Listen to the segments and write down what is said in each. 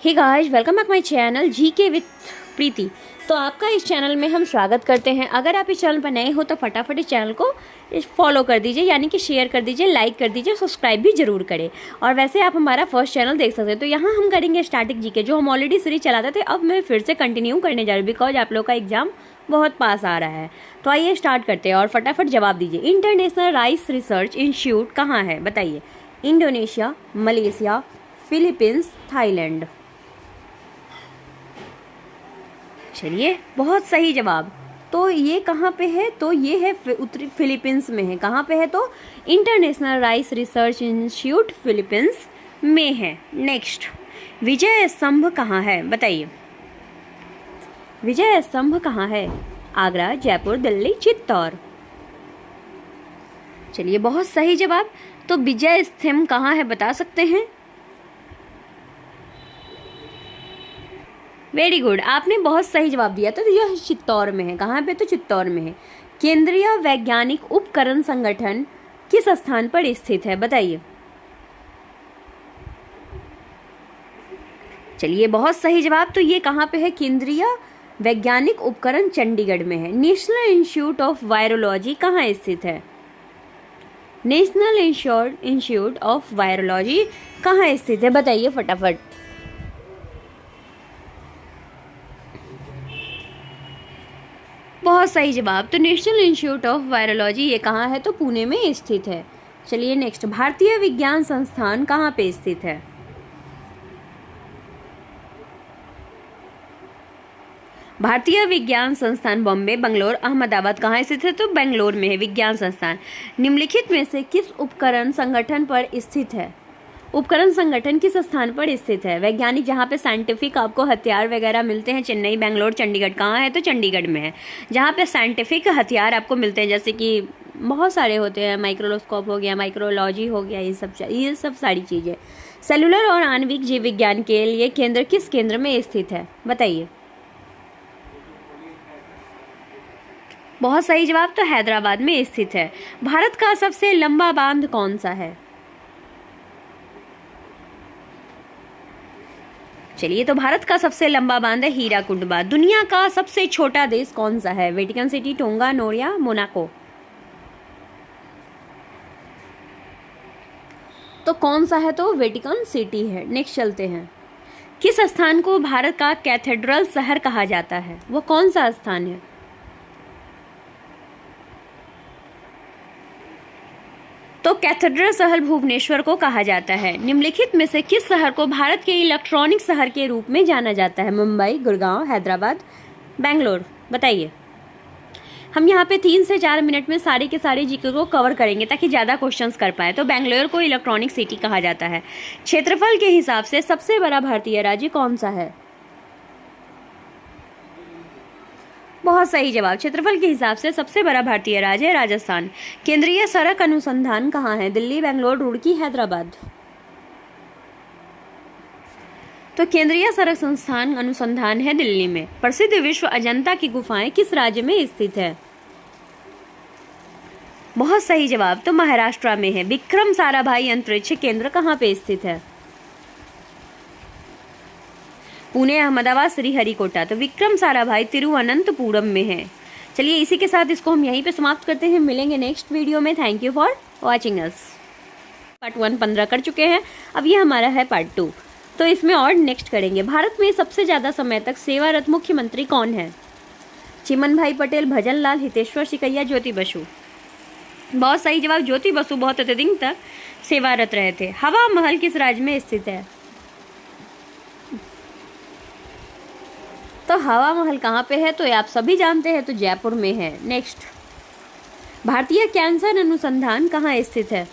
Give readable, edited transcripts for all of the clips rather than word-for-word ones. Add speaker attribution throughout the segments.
Speaker 1: Hey guys, welcome back my channel GK with Preeti. तो आपका इस चैनल में हम स्वागत करते हैं। अगर आप इस चैनल पर नए हो तो फटाफट इस चैनल को फॉलो कर दीजिए, यानी कि शेयर कर दीजिए, लाइक कर दीजिए, सब्सक्राइब भी जरूर करें। और वैसे आप हमारा फर्स्ट चैनल देख सकते हैं। तो यहाँ हम करेंगे स्टैटिक जीके, जो हम ऑलरेडी सीरीज चलाते थे, अब मैं फिर से कंटिन्यू करने जा रही हूँ बिकॉज आप लोग का एग्जाम बहुत पास आ रहा है। तो आइए स्टार्ट करते हैं और फटाफट जवाब दीजिए। इंटरनेशनल राइस रिसर्च इंस्टीट्यूट कहाँ है बताइए? Indonesia, Malaysia, Philippines, Thailand. चलिए, बहुत सही जवाब। तो ये कहाँ पे है? तो ये है उत्तरी फिलीपींस में है। कहाँ पे है? तो international rice research institute Philippines में है। नेक्स्ट, विजय स्तंभ कहाँ है बताइए? विजय स्तंभ कहाँ है? आगरा, जयपुर, दिल्ली, चित्तौड़। चलिए, बहुत सही जवाब। तो विजय स्तंभ कहाँ है बता सकते हैं? वेरी गुड, आपने बहुत सही जवाब दिया था। तो यह चित्तौड़ में है। कहाँ पे? तो चित्तौड़ में है। केंद्रीय वैज्ञानिक उपकरण संगठन किस स्थान पर स्थित है बताइए? चलिए, बहुत सही जवाब। तो ये कहाँ पे है? केंद्रीय वैज्ञानिक उपकरण चंडीगढ़ में है। नेशनल इंस्टीट्यूट ऑफ वायरोलॉजी कहाँ स्थित है? नेशनल इंस्टीट्यूट ऑफ वायरोलॉजी कहाँ स्थित है बताइए फटाफट? बहुत सही जवाब। तो नेशनल इंस्टीट्यूट ऑफ वायरोलॉजी ये कहाँ है? तो पुणे में स्थित है। चलिए नेक्स्ट, भारतीय विज्ञान संस्थान कहाँ पे स्थित है? भारतीय विज्ञान संस्थान बॉम्बे, बंगलोर, अहमदाबाद कहाँ स्थित है? तो बेंगलोर में है विज्ञान संस्थान। निम्नलिखित में से किस उपकरण संगठन पर स्थित है? उपकरण संगठन किस स्थान पर स्थित है? वैज्ञानिक जहाँ पे साइंटिफिक आपको हथियार वगैरह मिलते हैं, चेन्नई, बेंगलोर, चंडीगढ़। कहाँ है? तो चंडीगढ़ में है। जहाँ पे साइंटिफिक हथियार आपको मिलते हैं, जैसे कि बहुत सारे होते हैं, माइक्रोस्कोप हो गया, माइक्रोलॉजी हो गया, ये सब सारी चीज़ें। सेलुलर और आणविक जीव विज्ञान के लिए केंद्र किस केंद्र में स्थित है बताइए? बहुत सही जवाब। तो हैदराबाद में स्थित है। भारत का सबसे लंबा बांध कौन सा है? चलिए, तो भारत का सबसे लंबा बांध है हीराकुंड बांध। दुनिया का सबसे छोटा देश कौन सा है? वेटिकन सिटी, टोंगा, नोरिया, मोनाको। तो कौन सा है? तो वेटिकन सिटी है। नेक्स्ट चलते हैं। किस स्थान को भारत का कैथेड्रल शहर कहा जाता है? वो कौन सा स्थान है? तो कैथेड्रल शहर भुवनेश्वर को कहा जाता है। निम्नलिखित में से किस शहर को भारत के इलेक्ट्रॉनिक शहर के रूप में जाना जाता है? मुंबई, गुड़गांव, हैदराबाद, बेंगलोर। बताइए। हम यहाँ पे 3 से 4 मिनट में सारे के सारे जीके को कवर करेंगे ताकि ज़्यादा क्वेश्चंस कर पाए। तो बेंगलोर को इलेक्ट्रॉनिक सिटी कहा जाता है। क्षेत्रफल के हिसाब से सबसे बड़ा भारतीय राज्य कौन सा है? बहुत सही जवाब। क्षेत्रफल के हिसाब से सबसे बड़ा भारतीय राज्य है राजस्थान। केंद्रीय सड़क अनुसंधान कहाँ है? दिल्ली, बेंगलोर, रुड़की, हैदराबाद। तो केंद्रीय सड़क संस्थान अनुसंधान है दिल्ली में। प्रसिद्ध विश्व अजंता की गुफाएं किस राज्य में स्थित है? बहुत सही जवाब। तो महाराष्ट्र में है। विक्रम साराभाई अंतरिक्ष केंद्र कहाँ पे स्थित है? पुणे, अहमदाबाद, श्रीहरिकोटा। तो विक्रम साराभाई तिरुवनंतपुरम में है। चलिए, इसी के साथ इसको हम यहीं पे समाप्त करते हैं। मिलेंगे नेक्स्ट वीडियो में। Thank you for watching us. Part 1 15 कर चुके हैं, अब ये हमारा है पार्ट 2। तो इसमें और नेक्स्ट करेंगे। भारत में सबसे ज़्यादा समय तक सेवारत मुख्यमंत्री कौन है? चिमन भाई पटेल, भजन लाल, हितेश्वर सिकैया, ज्योति बसु। बहुत सही जवाब। ज्योति बसु बहुत अत्यधिक तक सेवारत रहे थे। हवा महल किस राज्य में स्थित है? तो हवा महल कहाँ पे है? तो आप सभी जानते हैं, तो जयपुर में है। नेक्स्ट, भारतीय कैंसर अनुसंधान कहाँ स्थित है?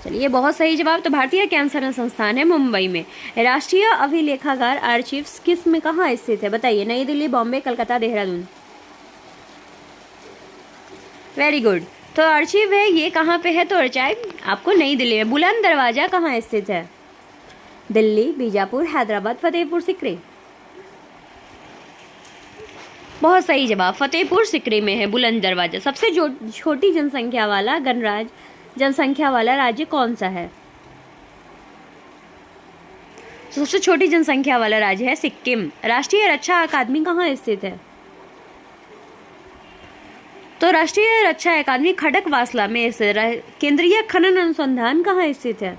Speaker 1: चलिए, बहुत सही जवाब। तो भारतीय कैंसर संस्थान है मुंबई में। राष्ट्रीय अभिलेखागार आर्चिव्स किस में कहाँ स्थित है बताइए? नई दिल्ली, बॉम्बे, कलकत्ता, देहरादून। Very good. तो आर्चिव है ये कहाँ पे है? तो आर्चाइव आपको नई दिल्ली में। बुलंद दरवाजा कहाँ स्थित है? दिल्ली, बीजापुर, हैदराबाद, फतेहपुर सिकरी। बहुत सही जवाब। फतेहपुर सिकरी में है बुलंद दरवाजा। सबसे छोटी जनसंख्या वाला गणराज्य जनसंख्या वाला राज्य कौन सा है? सबसे छोटी जनसंख्या वाला राज्य है सिक्किम। राष्ट्रीय रक्षा अकादमी कहाँ स्थित है? तो राष्ट्रीय रक्षा अकादमी खड़कवासला में स्थित है। केंद्रीय खनन अनुसंधान कहाँ स्थित है?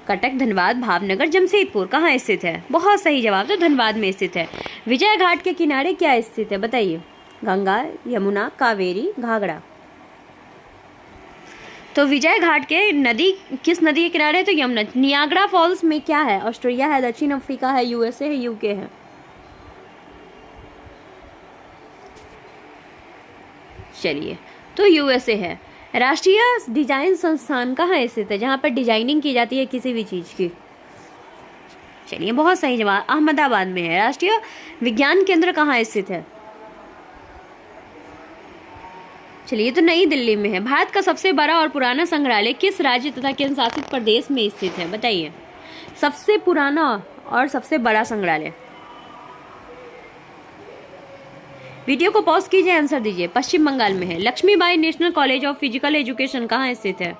Speaker 1: कटक, धनबाद, भावनगर, जमशेदपुर कहाँ स्थित है? बहुत सही जवाब, तो धनबाद में स्थित है। विजय घाट के किनारे क्या स्थित है बताइए? गंगा, यमुना, कावेरी, घाघरा। तो विजय घाट के नदी किस नदी के किनारे है? तो यमुना। नियाग्रा फॉल्स में क्या है? ऑस्ट्रेलिया है, दक्षिण अफ्रीका है, यूएसए है, यूके है। चलिए, तो यूएसए है। राष्ट्रीय डिजाइन संस्थान कहाँ स्थित है? जहां पर डिजाइनिंग की जाती है किसी भी चीज की। चलिए, बहुत सही जवाब, अहमदाबाद में है। राष्ट्रीय विज्ञान केंद्र कहाँ स्थित है? चलिए, तो नई दिल्ली में है। भारत का सबसे बड़ा और पुराना संग्रहालय किस राज्य तथा केंद्र शासित प्रदेश में स्थित है बताइए? सबसे पुराना और सबसे बड़ा संग्रहालय। वीडियो को पॉज कीजिए, आंसर दीजिए। पश्चिम बंगाल में है। Lakshmibai national college of physical education कहाँ स्थित है?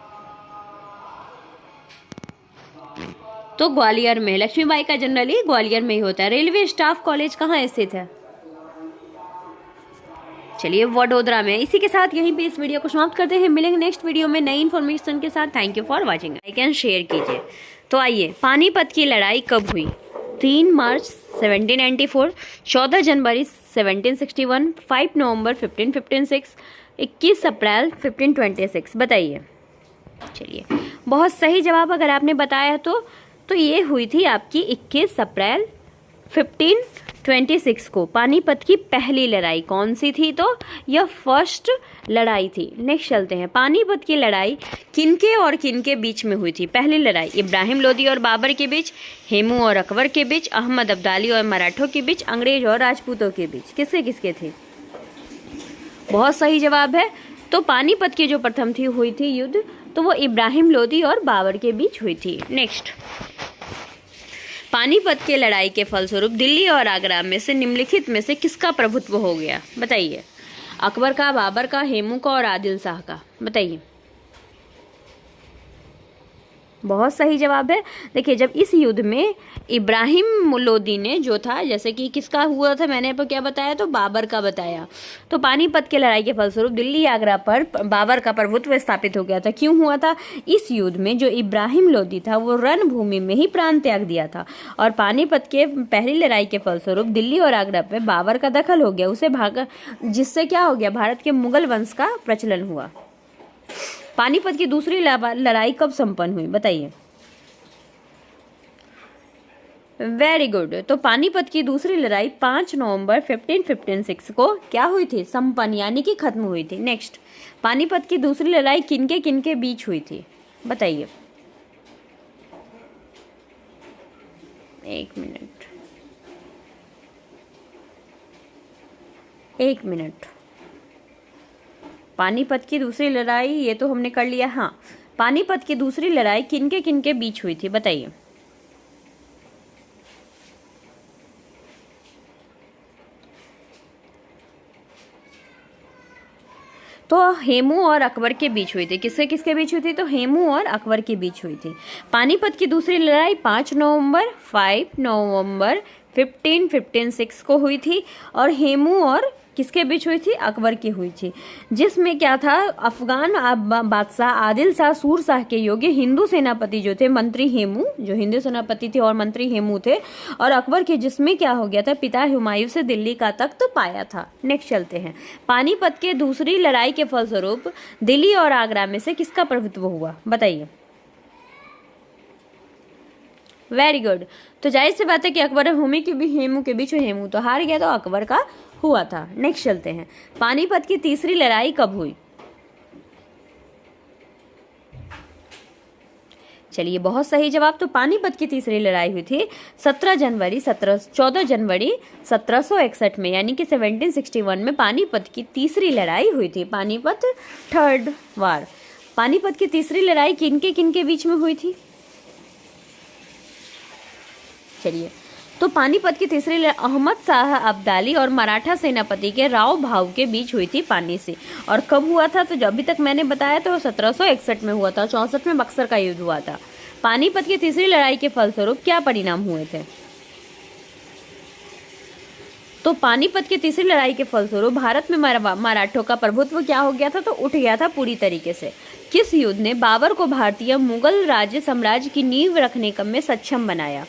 Speaker 1: तो ग्वालियर में। लक्ष्मीबाई का जनरली ग्वालियर में ही होता है। रेलवे स्टाफ कॉलेज कहाँ स्थित है? चलिए, वडोदरा में। इसी के साथ यहीं पे इस वीडियो को समाप्त करते हैं। मिलेंगे नेक्स्ट वीडियो में नई इन्फॉर्मेशन के साथ। Thank you for watching. Like and share कीजिए। तो आइए, पानीपत की लड़ाई कब हुई? 3 मार्च 1794, 14 जनवरी 1761, 5 नवंबर 1556, 21 अप्रैल 1526 बताइए। चलिए, बहुत सही जवाब अगर आपने बताया तो ये हुई थी आपकी 21 अप्रैल 1526 को। पानीपत की पहली लड़ाई कौन सी थी? तो यह फर्स्ट लड़ाई थी। नेक्स्ट चलते हैं। पानीपत की लड़ाई किनके और किनके बीच में हुई थी? पहली लड़ाई इब्राहिम लोदी और बाबर के बीच, हेमू और अकबर के बीच, अहमद अब्दाली और मराठों के बीच, अंग्रेज और राजपूतों के बीच। किसके किसके थे? बहुत सही जवाब है। तो पानीपत की जो प्रथम थी हुई थी युद्ध, तो वो इब्राहिम लोदी और बाबर के बीच हुई थी। नेक्स्ट, पानीपत के लड़ाई के फलस्वरूप दिल्ली और आगरा में से निम्नलिखित में से किसका प्रभुत्व हो गया बताइए? अकबर का, बाबर का, हेमू का और आदिल शाह का बताइए। बहुत सही जवाब है। देखिए, जब इस युद्ध में इब्राहिम लोदी ने जो था, जैसे कि किसका हुआ था, मैंने आपको क्या बताया? तो बाबर का बताया। तो पानीपत की लड़ाई के फलस्वरूप दिल्ली आगरा पर बाबर का प्रभुत्व स्थापित हो गया था। क्यों हुआ था? इस युद्ध में जो इब्राहिम लोदी था वो रणभूमि में ही प्राण त्याग दिया था, और पानीपत के पहली लड़ाई के फलस्वरूप दिल्ली और आगरा पे बाबर का दखल हो गया, उसे भागा, जिससे क्या हो गया? भारत के मुगल वंश का प्रचलन हुआ। पानीपत की दूसरी लड़ाई कब संपन्न हुई बताइए? Very good. तो पानीपत की दूसरी लड़ाई 5 नवंबर 1556 को क्या हुई थी? संपन्न, यानी कि खत्म हुई थी। नेक्स्ट, पानीपत की दूसरी लड़ाई किनके किनके बीच हुई थी बताइए? एक मिनट। पानीपत की दूसरी लड़ाई, ये तो हमने कर लिया। हाँ, पानीपत की दूसरी लड़ाई किनके किनके बीच हुई थी बताइए? तो हेमू और अकबर के बीच हुई थी। किसके किसके बीच हुई थी? तो हेमू और अकबर के बीच हुई थी। पानीपत की दूसरी लड़ाई 5 नवंबर 1556 को हुई थी, और हेमू और किसके बीच हुई थी? अकबर की हुई थी, जिसमें क्या था? अफगान बादशाह आदिल शाह सूर शाह के योग्य हिंदू सेनापति जो थे, मंत्री हेमू, जो हिंदू सेनापति थे और मंत्री हेमू थे, और अकबर के, जिसमें क्या हो गया था? पिता हुमायूं से दिल्ली का तख्त पाया था। नेक्स्ट चलते हैं। पानीपत के दूसरी लड़ाई के फलस्वरूप दिल्ली और आगरा में से किसका प्रभुत्व हुआ बताइए? Very good. तो जाहिर सी बात है कि अकबर और हेमू के बीच हेमू तो हार गया, तो अकबर का हुआ था। नेक्स्ट चलते हैं। पानीपत की तीसरी लड़ाई कब हुई? चलिए, बहुत सही जवाब। तो पानीपत की तीसरी लड़ाई हुई थी 14 जनवरी 1761 में, यानी कि 1761 में पानीपत की तीसरी लड़ाई हुई थी। पानीपत थर्ड वार। पानीपत की तीसरी लड़ाई किनके किनके बीच में हुई थी? चलिए, तो पानीपत की तीसरी लड़ाई अहमद शाह अब्दाली और मराठा सेनापति के राव भाऊ के बीच हुई थी पानी से। और कब हुआ था? तो अभी तक मैंने बताया तो 1761 में हुआ था। 64 में बक्सर का युद्ध हुआ था। पानीपत की तीसरी लड़ाई के फलस्वरूप क्या परिणाम हुए थे? तो पानीपत की तीसरी लड़ाई के फलस्वरूप भारत में मराठों का प्रभुत्व क्या हो गया था? तो उठ गया था पूरी तरीके से। किस युद्ध ने बाबर को भारतीय मुगल राज्य साम्राज्य की नींव रखने में सक्षम बनाया?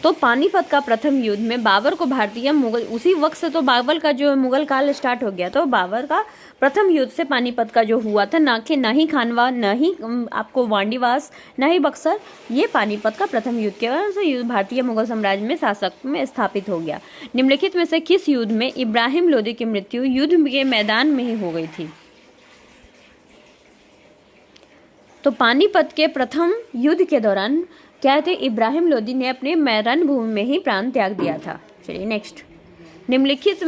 Speaker 1: तो पानीपत का प्रथम युद्ध में बाबर को भारतीय मुगल, उसी वक्त से तो बाबर का जो मुगल काल स्टार्ट हो गया। तो बाबर का प्रथम युद्ध से पानीपत का जो हुआ था, ना ही खानवा, ना ही आपको वांडीवास, ना ही बक्सर, ये पानीपत का प्रथम युद्ध के वजह से युद्ध भारतीय मुगल साम्राज्य में शासक में स्थापित हो गया। निम्नलिखित में से किस युद्ध में इब्राहिम लोदी की मृत्यु युद्ध के मैदान में ही हो गई थी? तो पानीपत के प्रथम युद्ध के दौरान क्या थे? इब्राहिम लोदी ने अपने रणभूमि में ही प्राण त्याग दिया था। चलिए नेक्स्ट, निम्नलिखित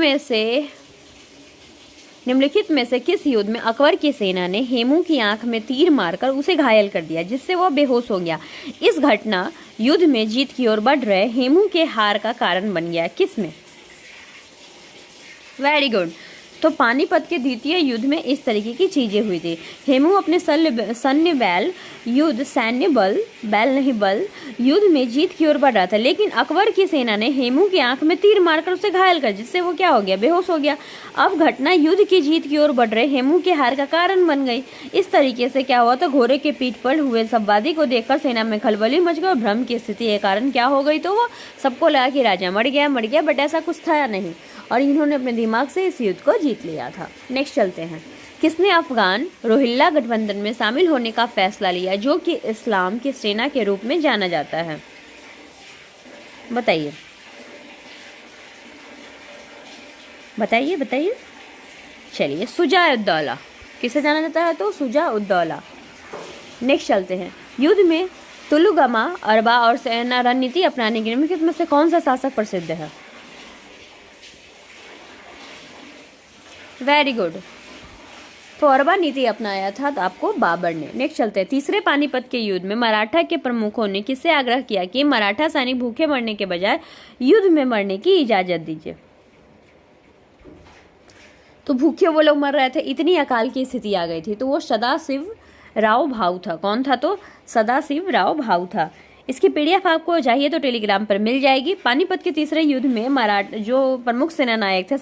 Speaker 1: में से किस युद्ध में अकबर की सेना ने हेमू की आंख में तीर मारकर उसे घायल कर दिया, जिससे वह बेहोश हो गया? इस घटना युद्ध में जीत की ओर बढ़ रहे हेमू के हार का कारण बन गया। किसमें? Very good. तो पानीपत के द्वितीय युद्ध में इस तरीके की चीजें हुई थी। हेमू अपने सैन्य बल युद्ध में जीत की ओर बढ़ रहा था, लेकिन अकबर की सेना ने हेमू की आंख में तीर मारकर उसे घायल कर, जिससे वो क्या हो गया? बेहोश हो गया। अब घटना युद्ध की जीत की ओर बढ़ रहे हेमू के हार का कारण बन गई। इस तरीके से क्या हुआ? तो घोड़े के पीठ पर हुए संवादी को देखकर सेना में खलबली मच गई और भ्रम की स्थिति के कारण क्या हो गई? तो वो सबको लगा कि राजा मर गया, बट ऐसा कुछ था नहीं और इन्होंने अपने दिमाग से इस युद्ध को जीत लिया था। नेक्स्ट चलते हैं। किसने अफगान रोहिल्ला गठबंधन में शामिल होने का फैसला लिया, जो कि इस्लाम की सेना के रूप में जाना जाता है? बताइए। चलिए, शुजा-उद-दौला। किसे जाना जाता है? तो शुजा-उद-दौला। नेक्स्ट चलते हैं। युद्ध में तुलुगमा, अरबा और सेना रणनीति अपनाने के निम्नलिखित में से कौन सा शासक प्रसिद्ध है? Very good. तो अरबा नीति अपनाया था तो आपको बाबर ने। नेक्स्ट चलते हैं। तीसरे पानीपत के युद्ध में मराठा के प्रमुखों ने किससे आग्रह किया कि मराठा सैनिक भूखे मरने के बजाय युद्ध में मरने की इजाजत दीजिए? तो भूखे वो लोग मर रहे थे, इतनी अकाल की स्थिति आ गई थी, तो वो सदाशिव राव भाऊ था। कौन था? तो सदाशिव राव भाऊ था। इसकी पीडीएफ आपको चाहिए तो टेलीग्राम पर मिल जाएगी। पानीपत के तीसरे युद्ध में जो प्रमुख सेना नायक थे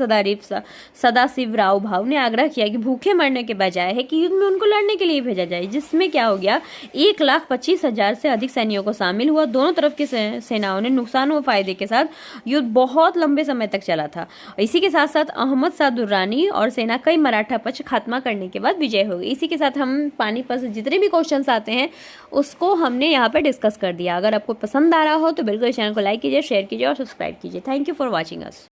Speaker 1: सदाशिव राव भाऊ ने आग्रह किया कि भूखे मरने के बजाय है कि युद्ध में उनको लड़ने के लिए भेजा जाए, जिसमें क्या हो गया? 1,25,000 से अधिक सैनिकों को शामिल हुआ। दोनों तरफ की सेनाओं ने नुकसान व फायदे के साथ युद्ध बहुत लंबे समय तक चला था। इसी के साथ साथ अहमद शाह दुर्रानी और सेना कई मराठा पक्ष खात्मा करने के बाद विजय हो गई। इसी के साथ हम पानीपत से जितने भी क्वेश्चन आते हैं उसको हमने यहाँ पे डिस्कस कर दिया। अगर आपको पसंद आ रहा हो तो बिल्कुल चैनल को लाइक कीजिए, शेयर कीजिए और सब्सक्राइब कीजिए। Thank you for watching us.